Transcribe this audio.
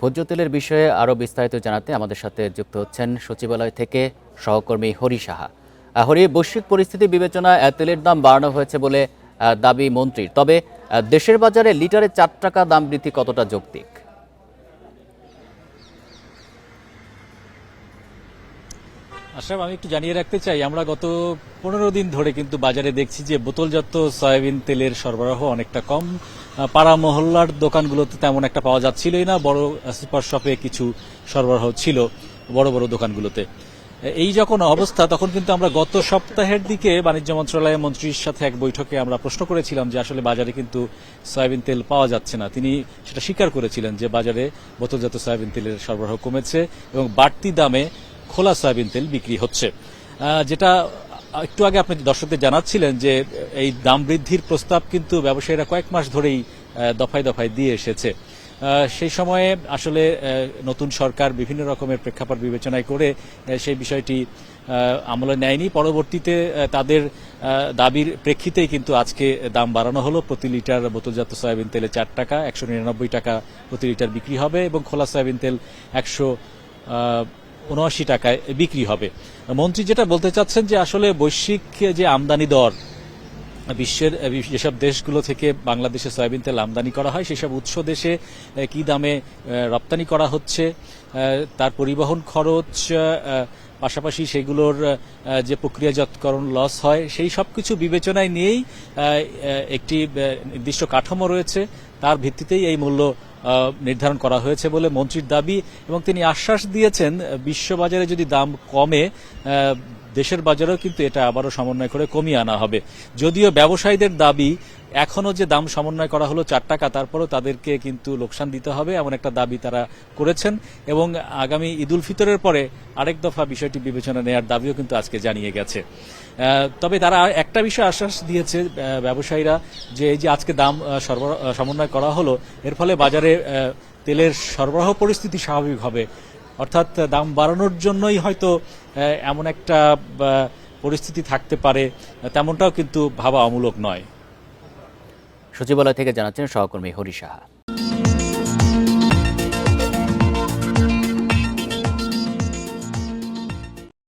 ভোজ্য তেলের বিষয়ে আরও বিস্তারিত জানাতে আমাদের সাথে যুক্ত হচ্ছেন সচিবালয় থেকে সহকর্মী হরি সাহা। হরি, বৈশ্বিক পরিস্থিতি বিবেচনায় তেলের দাম বাড়ানো হয়েছে বলে দাবি মন্ত্রীর। তবে দেশের বাজারে লিটারে 4 টাকা দাম বৃদ্ধি কতটা যৌক্তিক? আশরাফ, আমি একটু জানিয়ে রাখতে চাই, আমরা গত 15 দিন ধরে কিন্তু বাজারে দেখছি যে বোতলজাত সয়াবিন তেলের সরবরাহ অনেকটা কম। পাড়া মহল্লার দোকানগুলোতে তেমন একটা পাওয়া যাচ্ছিলই না, বড় সুপার শপে কিছু সরবরাহ ছিল বড় বড় দোকানগুলোতে। এই যখন অবস্থা, তখন কিন্তু আমরা গত সপ্তাহের দিকে বাণিজ্য মন্ত্রণালয়ের মন্ত্রীর সাথে এক বৈঠকে আমরা প্রশ্ন করেছিলাম যে আসলে বাজারে কিন্তু সয়াবিন তেল পাওয়া যাচ্ছে না। তিনি সেটা স্বীকার করেছিলেন যে বাজারে বোতলজাত সয়াবিন তেলের সরবরাহ কমেছে এবং বাড়তি দামে খোলা সয়াবিন তেল বিক্রি হচ্ছে। যেটা একটু আগে আপনি দর্শকদের জানাচ্ছিলেন যে এই দাম বৃদ্ধির প্রস্তাব কিন্তু ব্যবসায়ীরা কয়েক মাস ধরেই দফায় দফায় দিয়ে এসেছে। সেই সময়ে আসলে নতুন সরকার বিভিন্ন রকমের প্রেক্ষাপট বিবেচনায় করে সেই বিষয়টি আমলে নেয়নি। পরবর্তীতে তাদের দাবির প্রেক্ষিতেই কিন্তু আজকে দাম বাড়ানো হলো। প্রতি লিটার বোতলজাত সয়াবিন তেলে 4 টাকা, 199 টাকা প্রতি লিটার বিক্রি হবে এবং খোলা সয়াবিন তেল 179 টাকায় বিক্রি হবে। মন্ত্রী যেটা বলতে চাচ্ছেন যে আসলে বৈশ্বিক যে আমদানি দর, বিশ্বের যেসব দেশগুলো থেকে বাংলাদেশে সয়াবিন তেল আমদানি করা হয় সেসব উৎস দেশে কি দামে রপ্তানি করা হচ্ছে, তার পরিবহন খরচ, পাশাপাশি সেগুলোর যে প্রক্রিয়াজাতকরণ লস হয়, সেই সব কিছু বিবেচনায় নিয়েই একটি নির্দিষ্ট কাঠামো রয়েছে, তার ভিত্তিতেই এই মূল্য নির্ধারণ করা হয়েছে বলে মন্ত্রীর দাবি। এবং তিনি আশ্বাস দিয়েছেন বিশ্ববাজারে যদি দাম কমে, দেশের বাজারেও কিন্তু এটা আবারও সমন্বয় করে কমিয়ে আনা হবে। যদিও ব্যবসায়ীদের দাবি, এখনো যে দাম সমন্বয় করা হলো 4 টাকা, তারপরেও তাদেরকে কিন্তু লোকসান দিতে হবে, এমন একটা দাবি তারা করেছেন এবং আগামী ঈদ উল ফিতরের পরে আরেক দফা বিষয়টি বিবেচনা নেওয়ার দাবিও কিন্তু আজকে জানিয়ে গেছে। তবে তারা একটা বিষয় আশ্বাস দিয়েছে ব্যবসায়ীরা, যে এই যে আজকে দাম সমন্বয় করা হলো, এর ফলে বাজারে তেলের সরবরাহ পরিস্থিতি স্বাভাবিক হবে। অর্থাৎ দাম বাড়ানোর জন্যই হয়তো এমন একটা পরিস্থিতি থাকতে পারে, তেমনটাও কিন্তু ভাবা অমূলক নয়। সচিবালয় থেকে জানাচ্ছেন সহকর্মী হরি সাহা।